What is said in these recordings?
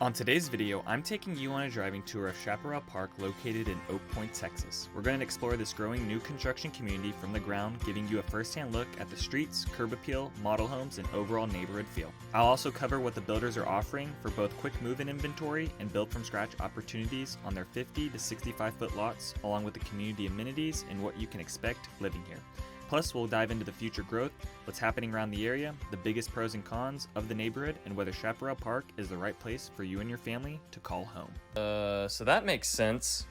On today's video, I'm taking you on a driving tour of Chaparral Park located in Oak Point, Texas. We're going to explore this growing new construction community from the ground, giving you a first-hand look at the streets, curb appeal, model homes, and overall neighborhood feel. I'll also cover what the builders are offering for both quick move-in inventory and build-from-scratch opportunities on their 50 to 65-foot lots, along with the community amenities and what you can expect living here. Plus, we'll dive into the future growth, what's happening around the area, the biggest pros and cons of the neighborhood, and whether Chaparral Park is the right place for you and your family to call home. So that makes sense.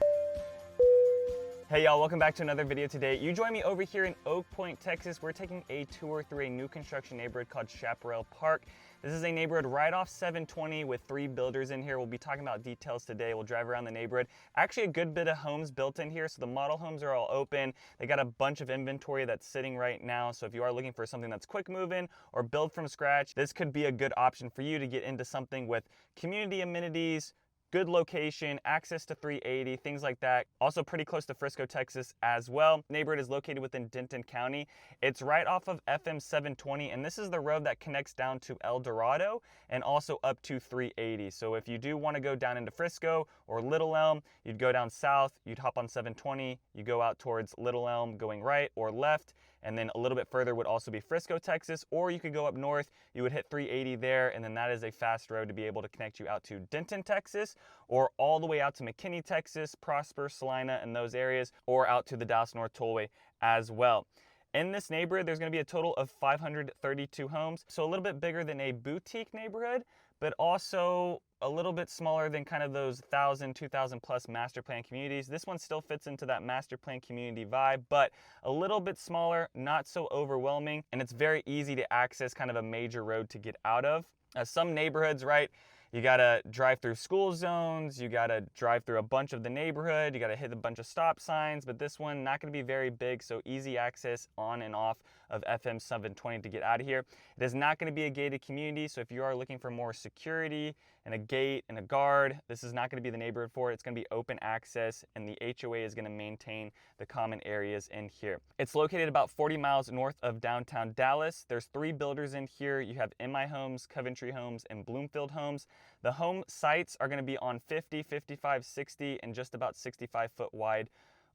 Hey y'all, welcome back to another video today. You join me over here in Oak Point, Texas. We're taking a tour through a new construction neighborhood called Chaparral Park. This is a neighborhood right off 720 with 3 builders in here. We'll be talking about details today. We'll drive around the neighborhood. Actually, a good bit of homes built in here. So the model homes are all open. They got a bunch of inventory that's sitting right now. So if you are looking for something that's quick move-in or build from scratch, this could be a good option for you to get into something with community amenities, good location, access to 380, things like that. Also pretty close to Frisco, Texas as well. The neighborhood is located within Denton County. It's right off of FM 720, and this is the road that connects down to El Dorado and also up to 380. So if you do want to go down into Frisco or Little Elm, you'd go down south, you'd hop on 720, you go out towards Little Elm going right or left, and then a little bit further would also be Frisco, Texas, or you could go up north, you would hit 380 there, and then that is a fast road to be able to connect you out to Denton, Texas, or all the way out to McKinney, Texas, Prosper, Salina, and those areas, or out to the Dallas North Tollway as well. In this neighborhood, there's gonna be a total of 532 homes, so a little bit bigger than a boutique neighborhood, but also a little bit smaller than kind of those 1,000, 2,000 plus master plan communities. This one still fits into that master plan community vibe, but a little bit smaller, not so overwhelming, and it's very easy to access kind of a major road to get out of. Some neighborhoods, right, you gotta drive through school zones, you gotta drive through a bunch of the neighborhood, you gotta hit a bunch of stop signs, but this one not gonna be very big, so easy access on and off of FM 720 to get out of here. It is not gonna be a gated community, so if you are looking for more security and a gate and a guard, this is not gonna be the neighborhood for it. It's gonna be open access, and the HOA is gonna maintain the common areas in here. It's located about 40 miles north of downtown Dallas. There's 3 builders in here. You have MI Homes, Coventry Homes, and Bloomfield Homes. The home sites are gonna be on 50, 55, 60, and just about 65 foot wide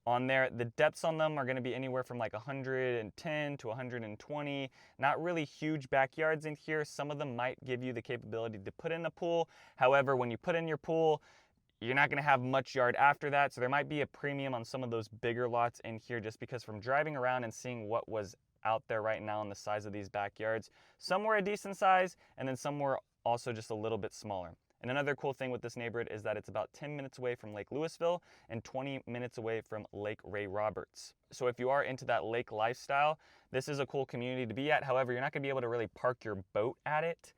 on there. The depths on them are gonna be anywhere from like 110 to 120. Not really huge backyards in here. Some of them might give you the capability to put in a pool. However, when you put in your pool, you're not gonna have much yard after that, so there might be a premium on some of those bigger lots in here, just because from driving around and seeing what was out there right now on the size of these backyards, some were a decent size, and then some were also just a little bit smaller. And another cool thing with this neighborhood is that it's about 10 minutes away from Lake Lewisville and 20 minutes away from Lake Ray Roberts. So if you are into that lake lifestyle, this is a cool community to be at. However, you're not gonna be able to really park your boat at it.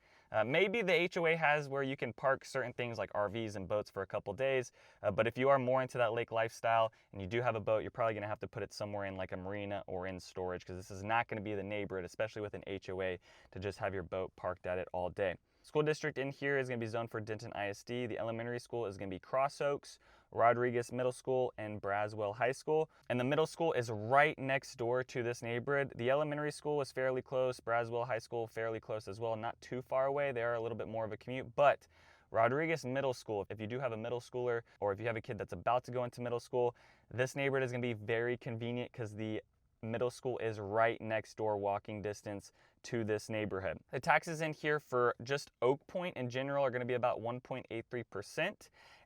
Maybe the HOA has where you can park certain things like RVs and boats for a couple days, but if you are more into that lake lifestyle and you do have a boat, you're probably gonna have to put it somewhere in like a marina or in storage, because this is not gonna be the neighborhood, especially with an HOA, to just have your boat parked at it all day. School district in here is going to be zoned for Denton ISD. The elementary school is going to be Cross Oaks, Rodriguez Middle School, and Braswell High School. And the middle school is right next door to this neighborhood. The elementary school is fairly close. Braswell High School fairly close as well. Not too far away. They are a little bit more of a commute, but Rodriguez Middle School, if you do have a middle schooler or if you have a kid that's about to go into middle school, this neighborhood is going to be very convenient because the middle school is right next door, walking distance to this neighborhood. The taxes in here for just Oak Point in general are going to be about 1.83%,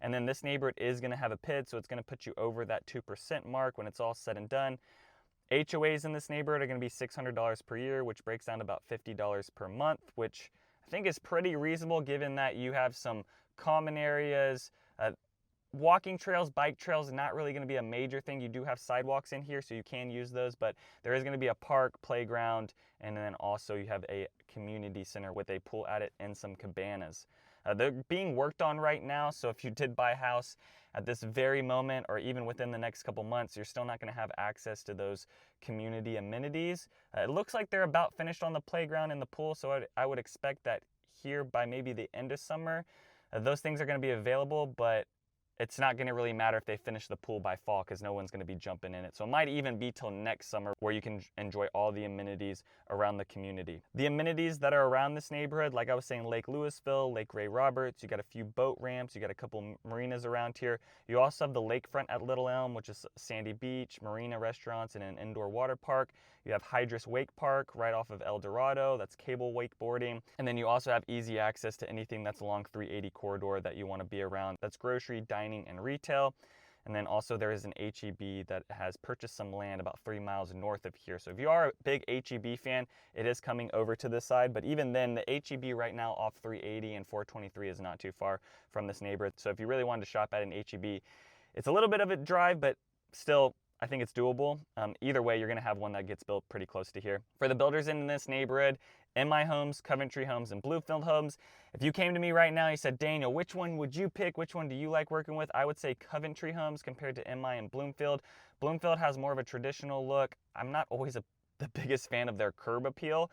and then this neighborhood is going to have a PID, so it's going to put you over that 2% mark when it's all said and done. HOAs in this neighborhood are going to be $600 per year, which breaks down to about $50 per month, which I think is pretty reasonable given that you have some common areas. Walking trails, bike trails, not really going to be a major thing. You do have sidewalks in here, so you can use those, but there is going to be a park, playground, and then also you have a community center with a pool at it and some cabanas. They're being worked on right now, so if you did buy a house at this very moment or even within the next couple months, you're still not going to have access to those community amenities. It looks like they're about finished on the playground and the pool, so I would expect that here by maybe the end of summer, those things are going to be available, but it's not going to really matter if they finish the pool by fall because no one's going to be jumping in it. So it might even be till next summer where you can enjoy all the amenities around the community. The amenities that are around this neighborhood, like I was saying, Lake Lewisville, Lake Ray Roberts, you got a few boat ramps, you got a couple marinas around here. You also have the lakefront at Little Elm, which is sandy beach, marina restaurants, and an indoor water park. You have Hydrus Wake Park right off of El Dorado, that's cable wakeboarding. And then you also have easy access to anything that's along 380 corridor that you want to be around. That's grocery, dining, and retail. And then also there is an HEB that has purchased some land about 3 miles north of here. So if you are a big HEB fan, it is coming over to this side. But even then, the HEB right now off 380 and 423 is not too far from this neighborhood. So if you really wanted to shop at an HEB, it's a little bit of a drive, but still, I think it's doable. Either way, you're gonna have one that gets built pretty close to here. For the builders in this neighborhood, MI Homes, Coventry Homes, and Bloomfield Homes. If you came to me right now, you said, Daniel, which one would you pick? Which one do you like working with? I would say Coventry Homes compared to MI and Bloomfield. Bloomfield has more of a traditional look. I'm not always the biggest fan of their curb appeal.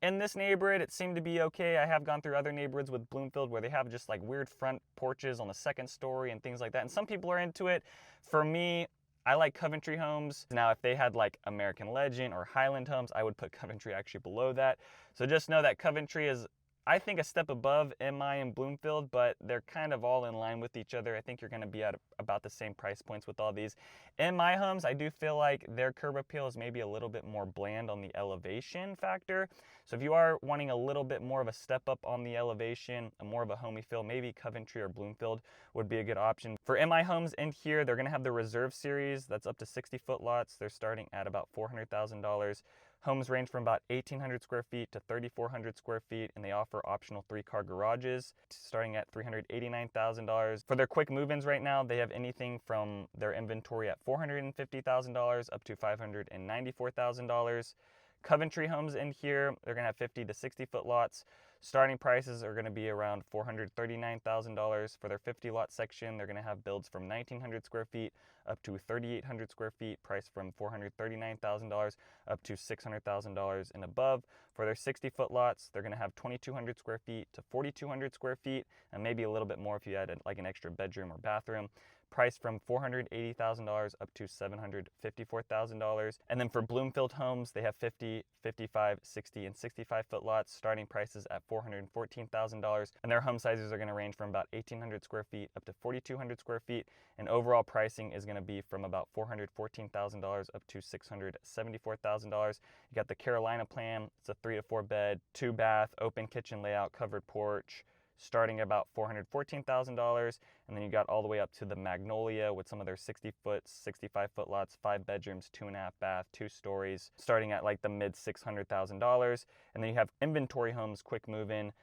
In this neighborhood, it seemed to be okay. I have gone through other neighborhoods with Bloomfield where they have just like weird front porches on the second story and things like that. And some people are into it. For me, I like Coventry Homes. Now, if they had like American Legend or Highland Homes, I would put Coventry actually below that. So just know that Coventry is, I think, a step above MI and Bloomfield, but they're kind of all in line with each other. I think you're gonna be at about the same price points with all these. MI Homes, I do feel like their curb appeal is maybe a little bit more bland on the elevation factor. So if you are wanting a little bit more of a step up on the elevation, more of a homey feel, maybe Coventry or Bloomfield would be a good option. For MI Homes in here, they're gonna have the Reserve Series. That's up to 60-foot lots. They're starting at about $400,000. Homes range from about 1,800 square feet to 3,400 square feet, and they offer optional 3-car garages starting at $389,000. For their quick move-ins right now, they have anything from their inventory at $450,000 up to $594,000. Coventry Homes in here, they're gonna have 50 to 60-foot lots. Starting prices are gonna be around $439,000. For their 50-lot section, they're gonna have builds from 1,900 square feet up to 3,800 square feet, priced from $439,000 up to $600,000 and above. For their 60-foot lots, they're gonna have 2,200 square feet to 4,200 square feet, and maybe a little bit more if you add like an extra bedroom or bathroom. Priced from $480,000 up to $754,000. And then for Bloomfield Homes, they have 50, 55, 60, and 65-foot lots, starting prices at $414,000. And their home sizes are gonna range from about 1,800 square feet up to 4,200 square feet. And overall pricing is gonna be from about $414,000 up to $674,000. You got the Carolina plan. It's a 3 to 4 bed, 2 bath, open kitchen layout, covered porch, starting at about $414,000, and then you got all the way up to the Magnolia with some of their 60-foot, 65-foot lots, 5 bedrooms, 2.5 bath, 2 stories, starting at like the mid $600,000. And then you have inventory homes, quick move-in,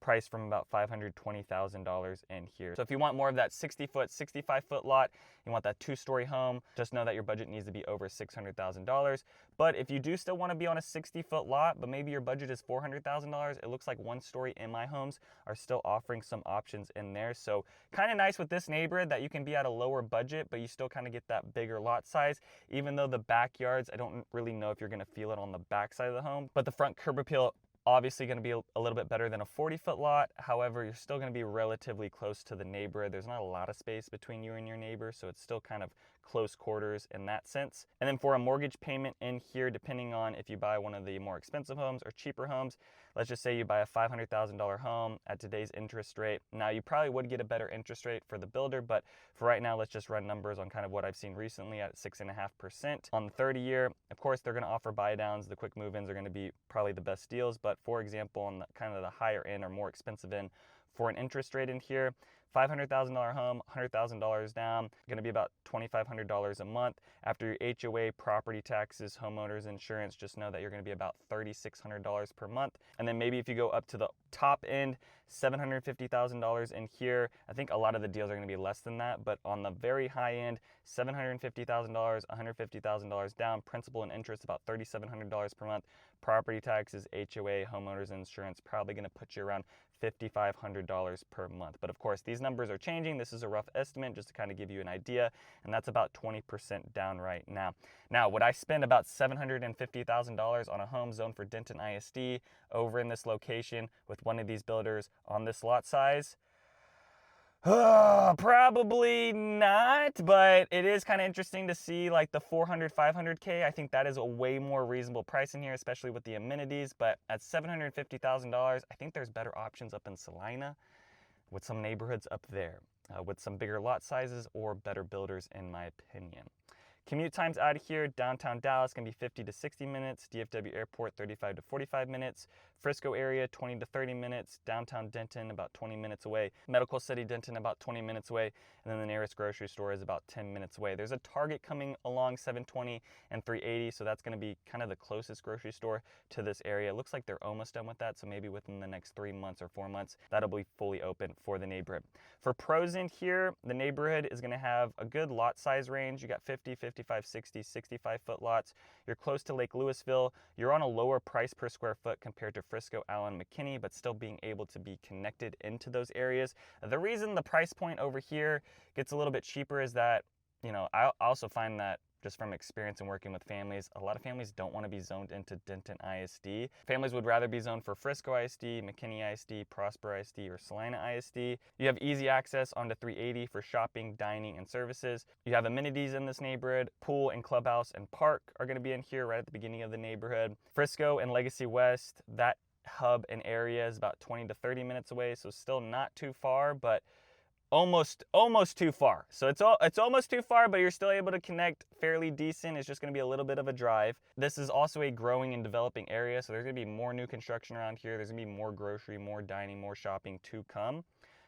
priced from about $520,000 in here. So if you want more of that 60-foot, 65-foot lot, you want that 2-story home, just know that your budget needs to be over $600,000. But if you do still want to be on a 60-foot lot, but maybe your budget is $400,000, it looks like 1-story MI Homes are still offering some options in there. So kind of nice with this neighborhood that you can be at a lower budget, but you still kind of get that bigger lot size. Even though the backyards, I don't really know if you're going to feel it on the back side of the home, but the front curb appeal obviously going to be a little bit better than a 40-foot lot. However, you're still going to be relatively close to the neighborhood. There's not a lot of space between you and your neighbor, so it's still kind of close quarters in that sense. And then for a mortgage payment in here, depending on if you buy one of the more expensive homes or cheaper homes, let's just say you buy a $500,000 home at today's interest rate. Now, you probably would get a better interest rate for the builder, but for right now, let's just run numbers on kind of what I've seen recently at 6.5% on the 30-year. Of course, they're going to offer buy downs. The quick move-ins are going to be probably the best deals, but for example, on the kind of the higher end or more expensive end, for an interest rate in here, $500,000 home, $100,000 down, going to be about $2,500 a month. After your HOA, property taxes, homeowners insurance, just know that you're going to be about $3,600 per month. And then maybe if you go up to the top end, $750,000 in here. I think a lot of the deals are going to be less than that, but on the very high end, $750,000, $150,000 down, principal and interest about $3,700 per month. Property taxes, HOA, homeowners insurance, probably going to put you around $5,500 per month. But of course, these numbers are changing. This is a rough estimate just to kind of give you an idea, and that's about 20% down right now. Now, would I spend about $750,000 on a home zoned for Denton ISD over in this location with one of these builders on this lot size? Probably not, but it is kind of interesting to see like the 400, 500K. I think that is a way more reasonable price in here, especially with the amenities. But at $750,000, I think there's better options up in Salina with some neighborhoods up there with some bigger lot sizes or better builders, in my opinion. Commute times out of here, downtown Dallas can be 50 to 60 minutes, DFW Airport 35 to 45 minutes, Frisco area 20 to 30 minutes, downtown Denton about 20 minutes away, Medical City Denton about 20 minutes away, and then the nearest grocery store is about 10 minutes away. There's a Target coming along 720 and 380, so that's going to be kind of the closest grocery store to this area. It looks like they're almost done with that, so maybe within the next 3 months or 4 months, that'll be fully open for the neighborhood. For pros in here, the neighborhood is going to have a good lot size range. You got 50, 55, 60, 65 foot lots. You're close to Lake Lewisville. You're on a lower price per square foot compared to Frisco, Allen, McKinney, but still being able to be connected into those areas. The reason the price point over here gets a little bit cheaper is that, you know, I also find that just from experience and working with families, a lot of families don't want to be zoned into Denton ISD. Families would rather be zoned for Frisco ISD, McKinney ISD, Prosper ISD, or Salina ISD. You have easy access onto 380 for shopping, dining, and services. You have amenities in this neighborhood. Pool and clubhouse and park are going to be in here right at the beginning of the neighborhood. Frisco and Legacy West, that hub and area is about 20 to 30 minutes away, so still not too far, but almost too far. So it's almost too far, but you're still able to connect fairly decent. It's just going to be a little bit of a drive. This is also a growing and developing area, so there's going to be more new construction around here. There's going to be more grocery, more dining, more shopping to come.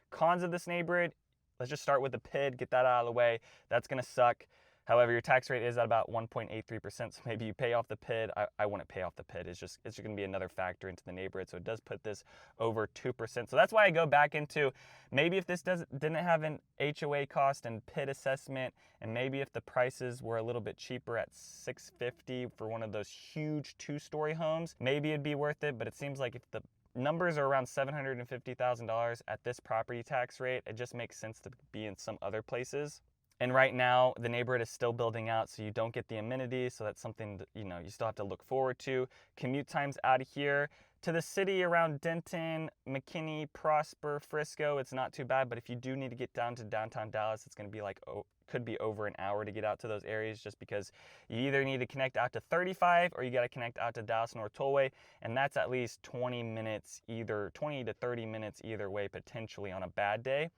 Cons of this neighborhood, let's just start with the PID, get that out of the way. That's going to suck. However, your tax rate is at about 1.83%, so maybe you pay off the PID. I wouldn't pay off the PID. It's just going to be another factor into the neighborhood, so it does put this over 2%. So that's why I go back into maybe if this didn't have an HOA cost and PID assessment, and maybe if the prices were a little bit cheaper at $650 for one of those huge two-story homes, maybe it'd be worth it. But it seems like if the numbers are around $750,000 at this property tax rate, it just makes sense to be in some other places. And right now, the neighborhood is still building out, so you don't get the amenities, so that's something that, you know, you still have to look forward to. Commute times out of here to the city around Denton, McKinney, Prosper, Frisco, it's not too bad, but if you do need to get down to downtown Dallas, it's going to be like, could be over an hour to get out to those areas, just because you either need to connect out to 35 or you got to connect out to Dallas North Tollway, and that's at least 20 to 30 minutes either way, potentially on a bad day.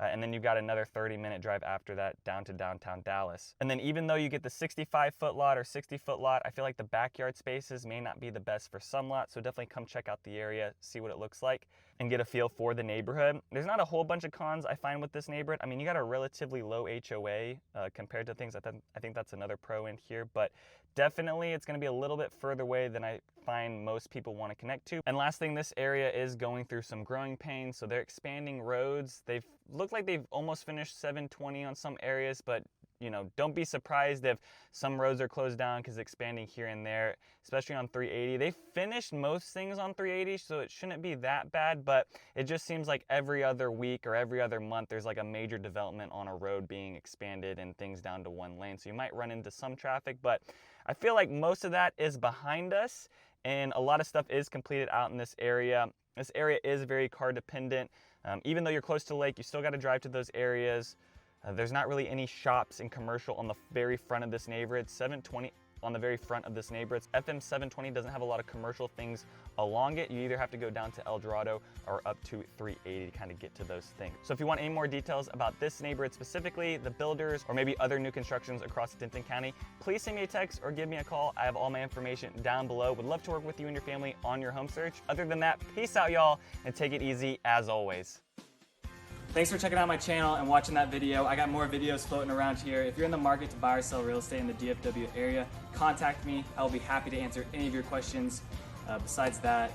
And then you've got another 30-minute drive after that down to downtown Dallas. And then even though you get the 65-foot lot or 60-foot lot, I feel like the backyard spaces may not be the best for some lots, so definitely come check out the area, see what it looks like, and get a feel for the neighborhood. There's not a whole bunch of cons I find with this neighborhood. I mean, you got a relatively low HOA compared to things. I think that's another pro in here, but definitely it's going to be a little bit further away than I find most people want to connect to. And last thing, this area is going through some growing pains, so they're expanding roads. They've looked like they've almost finished 720 on some areas, but you know, don't be surprised if some roads are closed down because expanding here and there, especially on 380. They finished most things on 380, so it shouldn't be that bad, but it just seems like every other week or every other month there's like a major development on a road being expanded and things down to one lane. So you might run into some traffic, but I feel like most of that is behind us and a lot of stuff is completed out in this area. This area is very car dependent. Even though you're close to the lake, you still got to drive to those areas. There's not really any shops and commercial on the very front of this neighborhood. 720 on the very front of this neighborhood. FM 720 doesn't have a lot of commercial things along it. You either have to go down to El Dorado or up to 380 to kind of get to those things. So if you want any more details about this neighborhood specifically, the builders, or maybe other new constructions across Denton County, please send me a text or give me a call. I have all my information down below. Would love to work with you and your family on your home search. Other than that, peace out, y'all, and take it easy as always. Thanks for checking out my channel and watching that video. I got more videos floating around here. If you're in the market to buy or sell real estate in the DFW area, contact me. I will be happy to answer any of your questions. Besides that,